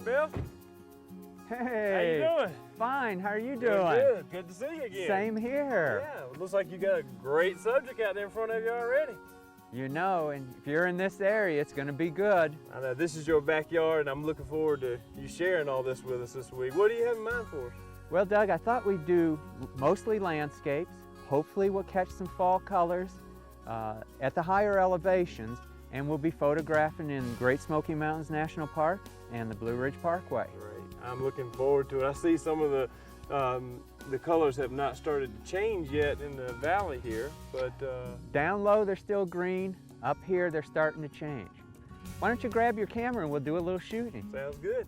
Bill. Hey. How you doing? Fine. How are you doing? Good. Good to see you again. Same here. Yeah, it looks like you got a great subject out there in front of you already. You know, and if you're in this area, it's going to be good. I know this is your backyard, and I'm looking forward to you sharing all this with us this week. What do you have in mind for us? Well, Doug, I thought we'd do mostly landscapes. Hopefully we'll catch some fall colors at the higher elevations, and we'll be photographing in Great Smoky Mountains National Park and the Blue Ridge Parkway. Great. I'm looking forward to it. I see some of the colors have not started to change yet in the valley here, but down low they're still green. Up here they're starting to change. Why don't you grab your camera and we'll do a little shooting? Sounds good.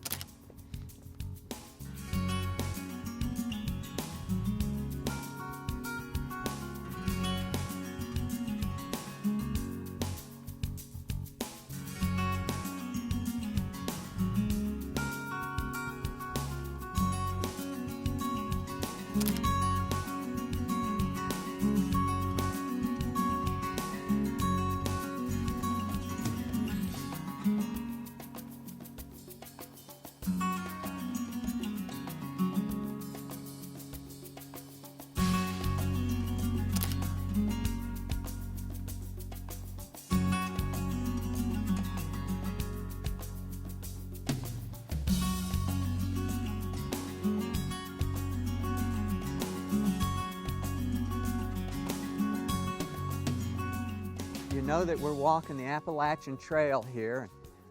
You know that we're walking the Appalachian Trail here.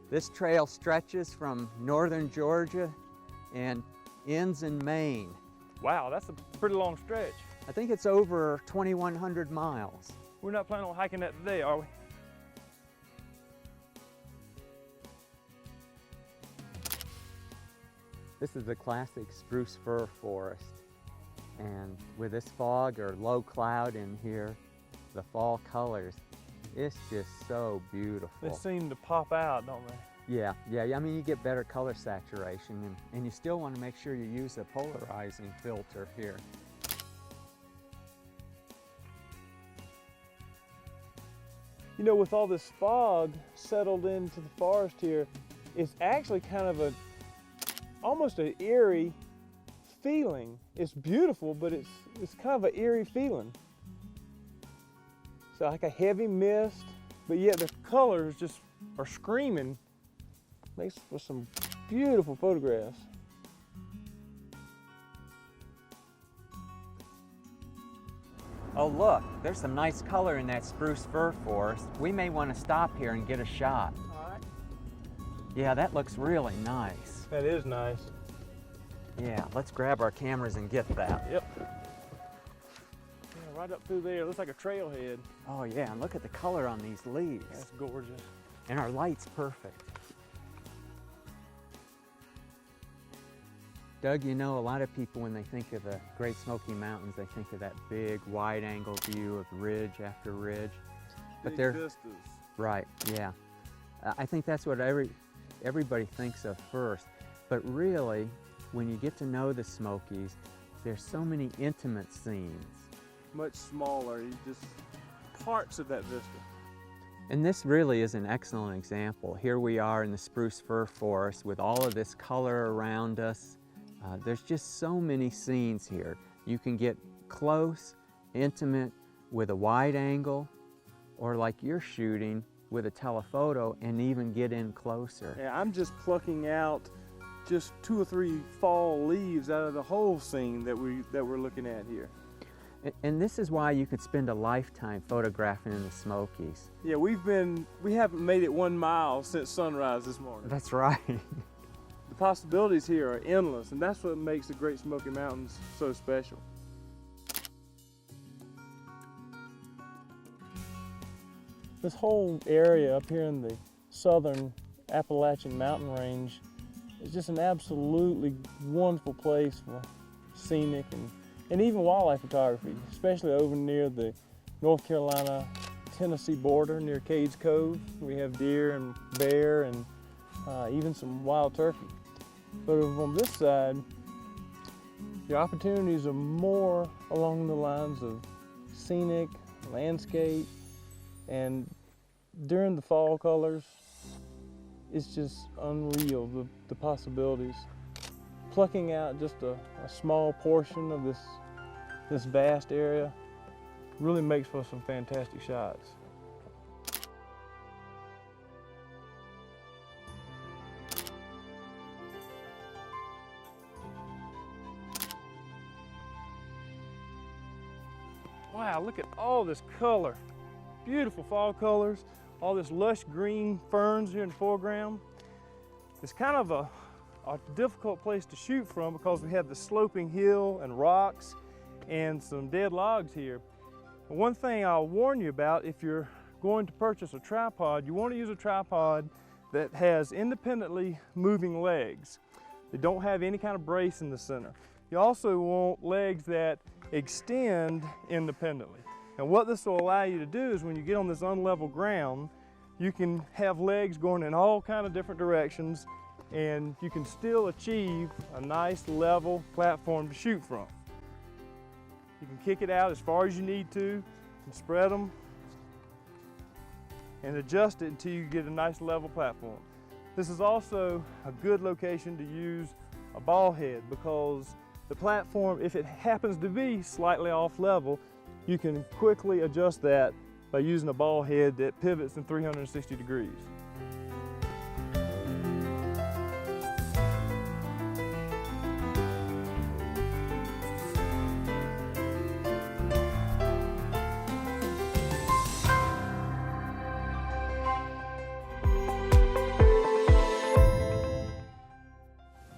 This trail stretches from northern Georgia and ends in Maine. Wow, that's a pretty long stretch. I think it's over 2,100 miles. We're not planning on hiking that today, are we? This is the classic spruce fir forest. And with this fog or low cloud in here, the fall colors, it's just so beautiful. They seem to pop out, don't they? Yeah, I mean, you get better color saturation, and you still want to make sure you use a polarizing filter here. You know, with all this fog settled into the forest here, it's actually kind of almost an eerie feeling. It's beautiful, but it's kind of an eerie feeling. So like a heavy mist, but yet the colors just are screaming. Makes for some beautiful photographs. Oh look, there's some nice color in that spruce fir forest. We may want to stop here and get a shot. All right. Yeah, that looks really nice. That is nice. Yeah, let's grab our cameras and get that. Yep. Yeah, right up through there, looks like a trailhead. Oh yeah, and look at the color on these leaves. That's gorgeous. And our light's perfect. Doug, you know, a lot of people, when they think of the Great Smoky Mountains, they think of that big, wide-angle view of ridge after ridge. Big vistas. Right, yeah. I think that's what everybody thinks of first. But really, when you get to know the Smokies, there's so many intimate scenes. Much smaller, just parts of that vista. And this really is an excellent example. Here we are in the spruce fir forest with all of this color around us. There's just so many scenes here. You can get close, intimate with a wide angle, or like you're shooting with a telephoto and even get in closer. Yeah, I'm just plucking out just 2 or 3 fall leaves out of the whole scene that we're looking at here. And this is why you could spend a lifetime photographing in the Smokies. Yeah, we haven't made it 1 mile since sunrise this morning. That's right. The possibilities here are endless, and that's what makes the Great Smoky Mountains so special. This whole area up here in the southern Appalachian mountain range is just an absolutely wonderful place for scenic and even wildlife photography, especially over near the North Carolina-Tennessee border near Cades Cove. We have deer and bear and even some wild turkey. But over on this side, the opportunities are more along the lines of scenic, landscape, and during the fall colors, it's just unreal, the possibilities. Plucking out just a small portion of this vast area really makes for some fantastic shots. Wow, look at all this color. Beautiful fall colors, all this lush green ferns here in the foreground. It's kind of a difficult place to shoot from because we have the sloping hill and rocks and some dead logs here. And one thing I'll warn you about, if you're going to purchase a tripod, you want to use a tripod that has independently moving legs. They don't have any kind of brace in the center. You also want legs that extend independently. And what this will allow you to do is when you get on this unlevel ground, you can have legs going in all kind of different directions, and you can still achieve a nice level platform to shoot from. You can kick it out as far as you need to and spread them and adjust it until you get a nice level platform. This is also a good location to use a ball head because the platform, if it happens to be slightly off level, you can quickly adjust that by using a ball head that pivots in 360 degrees.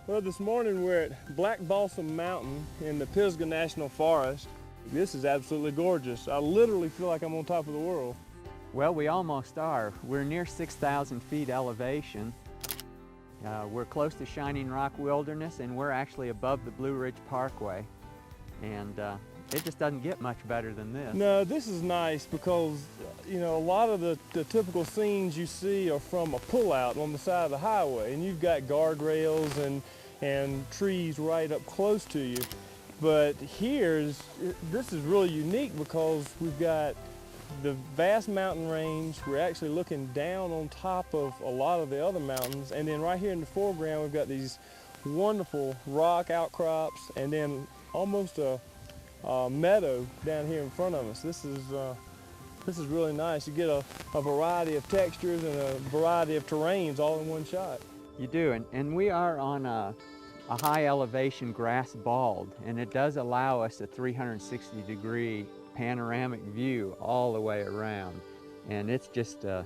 Well, this morning we're at Black Balsam Mountain in the Pisgah National Forest. This is absolutely gorgeous. I literally feel like I'm on top of the world. Well, we almost are. We're near 6,000 feet elevation. We're close to Shining Rock Wilderness, and we're actually above the Blue Ridge Parkway. And it just doesn't get much better than this. No, this is nice because, you know, a lot of the typical scenes you see are from a pullout on the side of the highway, and you've got guardrails and trees right up close to you. But this is really unique because we've got the vast mountain range. We're actually looking down on top of a lot of the other mountains. And then right here in the foreground, we've got these wonderful rock outcrops and then almost a meadow down here in front of us. This is really nice. You get a variety of textures and a variety of terrains all in one shot. You do, and we are on a high elevation grass bald, and it does allow us a 360 degree panoramic view all the way around. And it's just a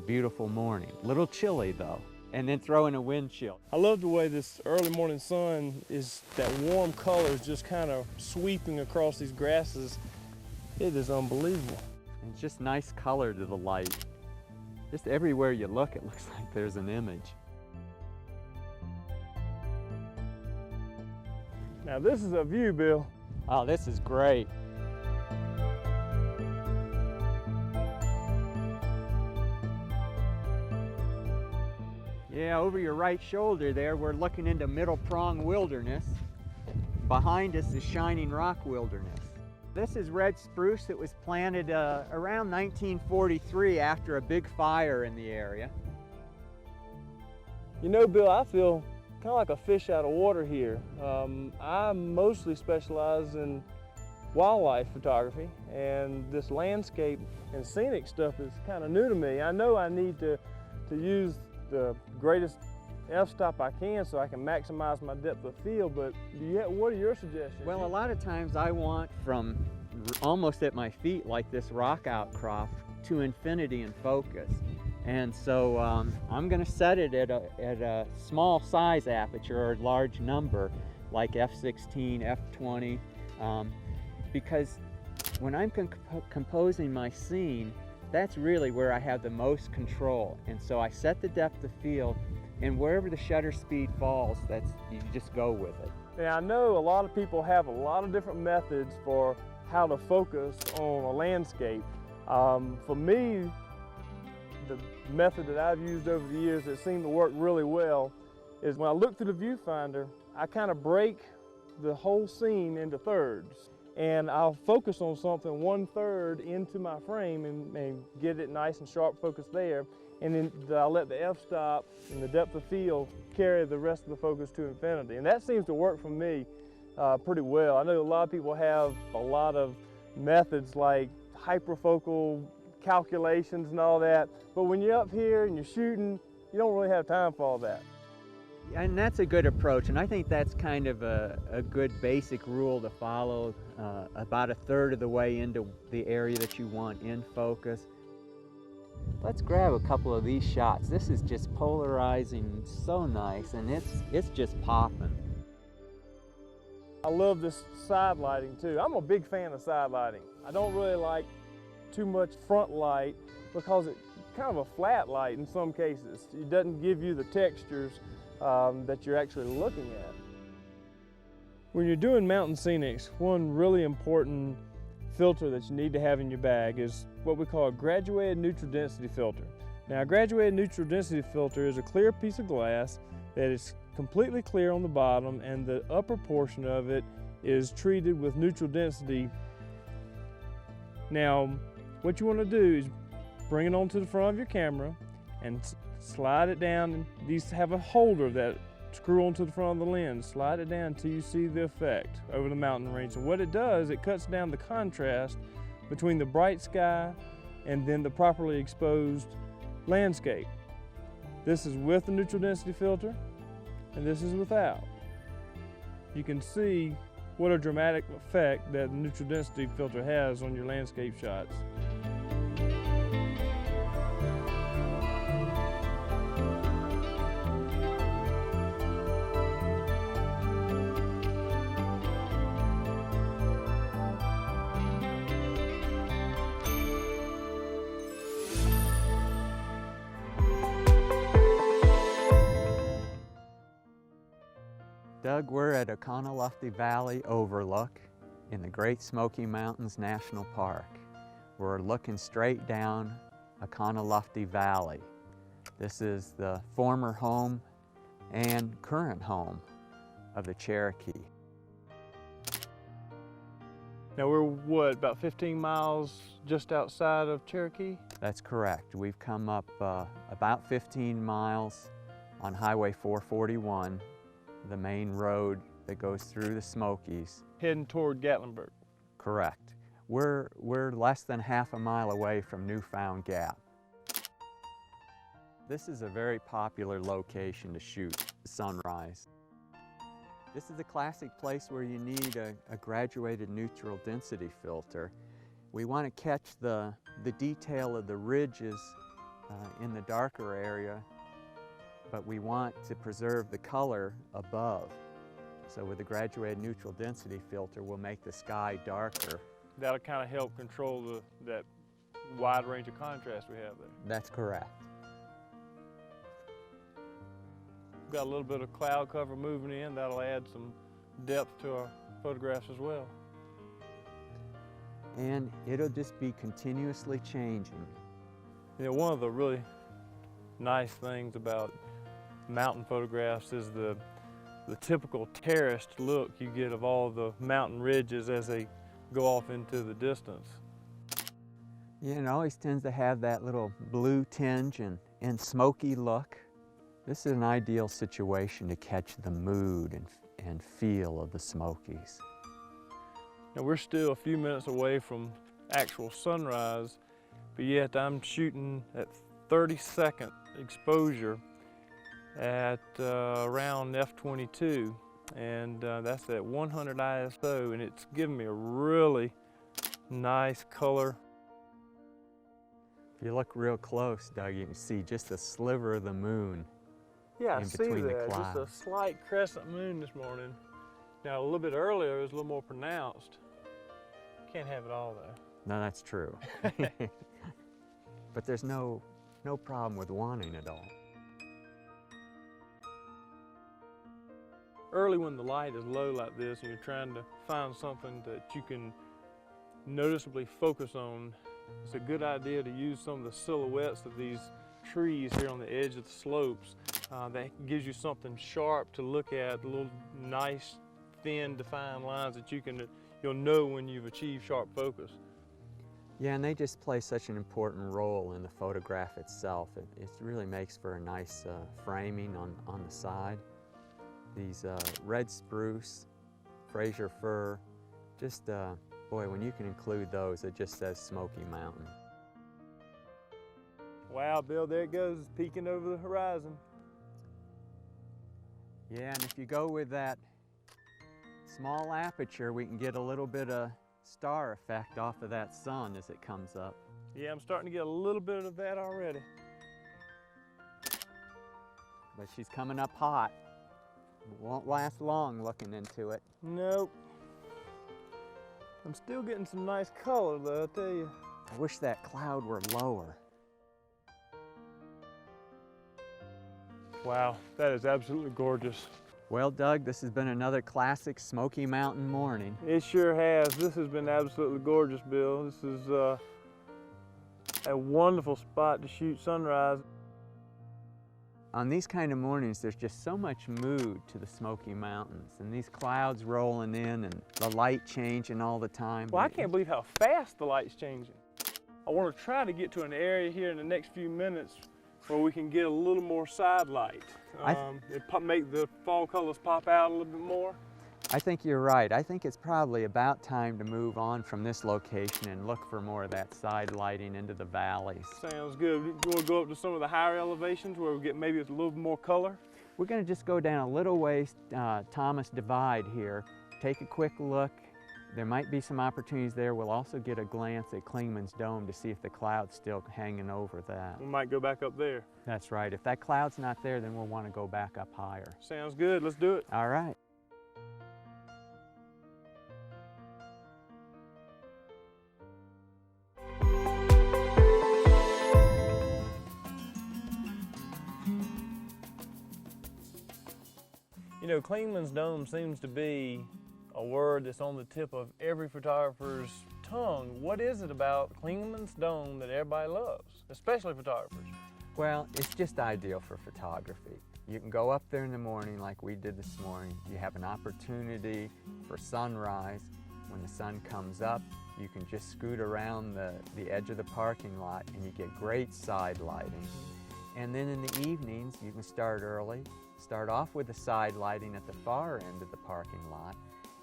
beautiful morning. A little chilly though, and then throw in a wind chill. I love the way this early morning sun that warm color is just kind of sweeping across these grasses. It is unbelievable. And it's just nice color to the light. Just everywhere you look, it looks like there's an image. Now this is a view, Bill. Oh, this is great. Yeah, over your right shoulder there, we're looking into Middle Prong Wilderness. Behind us is Shining Rock Wilderness. This is red spruce that was planted around 1943 after a big fire in the area. You know, Bill, I feel kind of like a fish out of water here. I mostly specialize in wildlife photography, and this landscape and scenic stuff is kind of new to me. I know I need to use the greatest f-stop I can so I can maximize my depth of field, but what are your suggestions? Well, a lot of times I want from almost at my feet, like this rock outcrop, to infinity in focus. And so I'm going to set it at a small size aperture or a large number, like f/16, f/20, because when I'm composing my scene, that's really where I have the most control. And so I set the depth of field, and wherever the shutter speed falls, you just go with it. Yeah, I know a lot of people have a lot of different methods for how to focus on a landscape. For me, the method that I've used over the years that seemed to work really well is when I look through the viewfinder, I kind of break the whole scene into thirds. And I'll focus on something 1/3 into my frame and get it nice and sharp focus there. and then I'll let the f-stop and the depth of field carry the rest of the focus to infinity. And that seems to work for me pretty well. I know a lot of people have a lot of methods like hyperfocal calculations and all that, but when you're up here and you're shooting, you don't really have time for all that. And that's a good approach, and I think that's kind of a good basic rule to follow, about a third of the way into the area that you want in focus. Let's grab a couple of these shots. This is just polarizing so nice, and it's just popping. I love this side lighting too. I'm a big fan of side lighting. I don't really like too much front light because it's kind of a flat light in some cases. It doesn't give you the textures that you're actually looking at. When you're doing mountain scenics, one really important filter that you need to have in your bag is what we call a graduated neutral density filter. Now, a graduated neutral density filter is a clear piece of glass that is completely clear on the bottom, and the upper portion of it is treated with neutral density. Now, what you want to do is bring it onto the front of your camera and slide it down. And these have a holder that screw onto the front of the lens. Slide it down until you see the effect over the mountain range. And what it does, it cuts down the contrast between the bright sky and then the properly exposed landscape. This is with the neutral density filter, and this is without. You can see what a dramatic effect that the neutral density filter has on your landscape shots. Doug, we're at Oconaluftee Valley Overlook in the Great Smoky Mountains National Park. We're looking straight down Oconaluftee Valley. This is the former home and current home of the Cherokee. Now we're what, about 15 miles just outside of Cherokee? That's correct. We've come up about 15 miles on Highway 441, the main road that goes through the Smokies. Heading toward Gatlinburg. Correct. We're less than half a mile away from Newfound Gap. This is a very popular location to shoot sunrise. This is a classic place where you need a graduated neutral density filter. We want to catch the detail of the ridges in the darker area, but we want to preserve the color above. So with the graduated neutral density filter, we'll make the sky darker. That'll kind of help control that wide range of contrast we have there. That's correct. We've got a little bit of cloud cover moving in. That'll add some depth to our photographs as well. And it'll just be continuously changing. You know, one of the really nice things about mountain photographs is the typical terraced look you get of all the mountain ridges as they go off into the distance. Yeah, it always tends to have that little blue tinge and smoky look. This is an ideal situation to catch the mood and feel of the Smokies. Now we're still a few minutes away from actual sunrise, but yet I'm shooting at 30-second exposure at around f/22, and that's at 100 ISO, and it's giving me a really nice color. If you look real close, Doug, you can see just a sliver of the moon. Yeah, I in see between the that. clouds. Just a slight crescent moon this morning. Now a little bit earlier it was a little more pronounced. Can't have it all though. No, that's true. But there's no problem with wanting it all. Early when the light is low like this and you're trying to find something that you can noticeably focus on, it's a good idea to use some of the silhouettes of these trees here on the edge of the slopes. That gives you something sharp to look at, little nice, thin, defined lines that you'll know when you've achieved sharp focus. Yeah, and they just play such an important role in the photograph itself. It really makes for a nice framing on the side. These red spruce, Fraser fir, just, boy, when you can include those, it just says Smoky Mountain. Wow, Bill, there it goes, peeking over the horizon. Yeah, and if you go with that small aperture, we can get a little bit of star effect off of that sun as it comes up. Yeah, I'm starting to get a little bit of that already. But she's coming up hot. Won't last long looking into it. Nope. I'm still getting some nice color though, I'll tell you. I wish that cloud were lower. Wow, that is absolutely gorgeous. Well, Doug, this has been another classic Smoky Mountain morning. It sure has. This has been absolutely gorgeous, Bill. This is a wonderful spot to shoot sunrise. On these kind of mornings, there's just so much mood to the Smoky Mountains, and these clouds rolling in and the light changing all the time. Well, I can't believe how fast the light's changing. I want to try to get to an area here in the next few minutes where we can get a little more side light. Make the fall colors pop out a little bit more. I think you're right. I think it's probably about time to move on from this location and look for more of that side lighting into the valleys. Sounds good. You want to go up to some of the higher elevations where we get maybe a little more color? We're going to just go down a little ways, Thomas Divide here, take a quick look. There might be some opportunities there. We'll also get a glance at Klingman's Dome to see if the cloud's still hanging over that. We might go back up there. That's right. If that cloud's not there, then we'll want to go back up higher. Sounds good. Let's do it. All right. You know, Klingman's Dome seems to be a word that's on the tip of every photographer's tongue. What is it about Klingman's Dome that everybody loves, especially photographers? Well, it's just ideal for photography. You can go up there in the morning like we did this morning. You have an opportunity for sunrise. When the sun comes up, you can just scoot around the edge of the parking lot and you get great side lighting. And then in the evenings, you can start early, start off with the side lighting at the far end of the parking lot,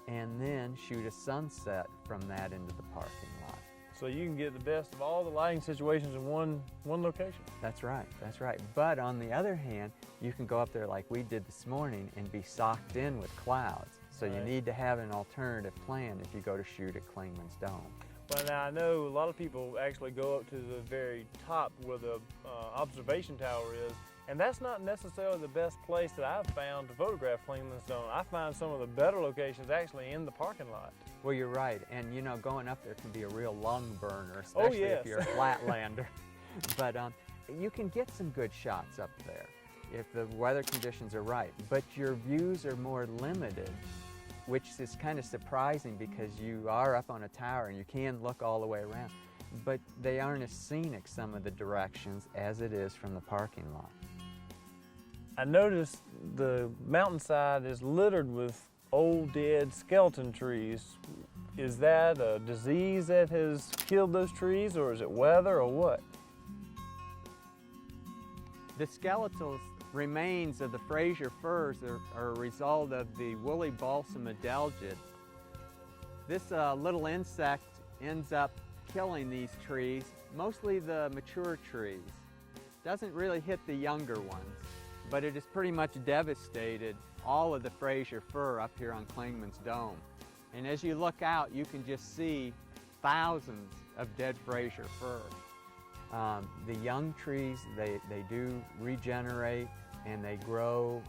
and then shoot a sunset from that into the parking lot. So you can get the best of all the lighting situations in one location. That's right, that's right. But on the other hand, you can go up there like we did this morning and be socked in with clouds. So you need to have an alternative plan if you go to shoot at Klingman's Dome. Well, now I know a lot of people actually go up to the very top where the observation tower is, and that's not necessarily the best place that I've found to photograph Klingman's Dome. I find some of the better locations actually in the parking lot. Well, you're right, and you know, going up there can be a real lung burner, especially if you're a flatlander. But you can get some good shots up there if the weather conditions are right, but your views are more limited, which is kind of surprising because you are up on a tower and you can look all the way around, but they aren't as scenic some of the directions as it is from the parking lot. I noticed the mountainside is littered with old dead skeleton trees. Is that a disease that has killed those trees, or is it weather, or what? The skeletal remains of the Fraser firs are a result of the woolly balsam adelgid. This little insect ends up killing these trees, mostly the mature trees. Doesn't really hit the younger ones, but it has pretty much devastated all of the Fraser fir up here on Klingman's Dome. And as you look out, you can just see thousands of dead Fraser fir. The young trees, they do regenerate and they grow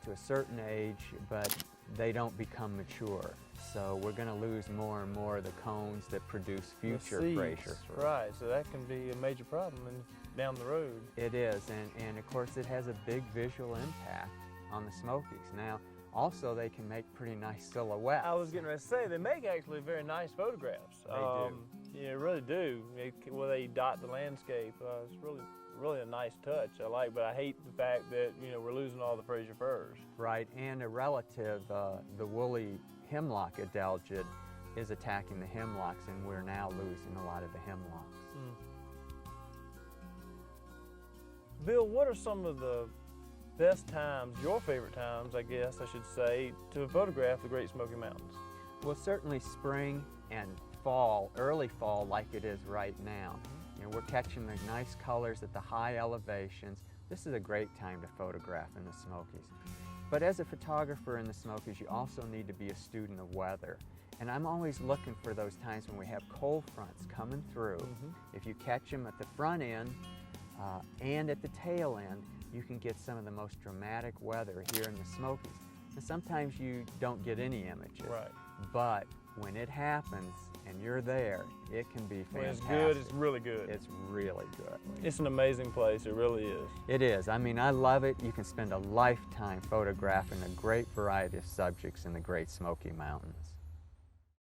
to a certain age, but they don't become mature. So we're going to lose more and more of the cones that produce future Fraser fir. Right, so that can be a major problem down the road. It is, and of course it has a big visual impact on the Smokies. Now, also they can make pretty nice silhouettes. I was getting ready to say, they make actually very nice photographs. They do. Yeah, really do. Where they dot the landscape. It's really a nice touch. I like, but I hate the fact that we're losing all the Fraser firs. Right, and a relative, the woolly hemlock adelgid, is attacking the hemlocks, and we're now losing a lot of the hemlocks. Bill, what are some of the best times, your favorite times, I guess I should say, to photograph the Great Smoky Mountains? Well, certainly spring and fall, early fall like it is right now. You know, we're catching the nice colors at the high elevations. This is a great time to photograph in the Smokies. But as a photographer in the Smokies, you also need to be a student of weather. And I'm always looking for those times when we have cold fronts coming through. If you catch them at the front end and at the tail end, you can get some of the most dramatic weather here in the Smokies. And sometimes you don't get any images. Right. But when it happens and you're there, it can be fantastic. When it's good, it's really good. It's really good. It's an amazing place, it really is. It is. I mean, I love it. You can spend a lifetime photographing a great variety of subjects in the Great Smoky Mountains.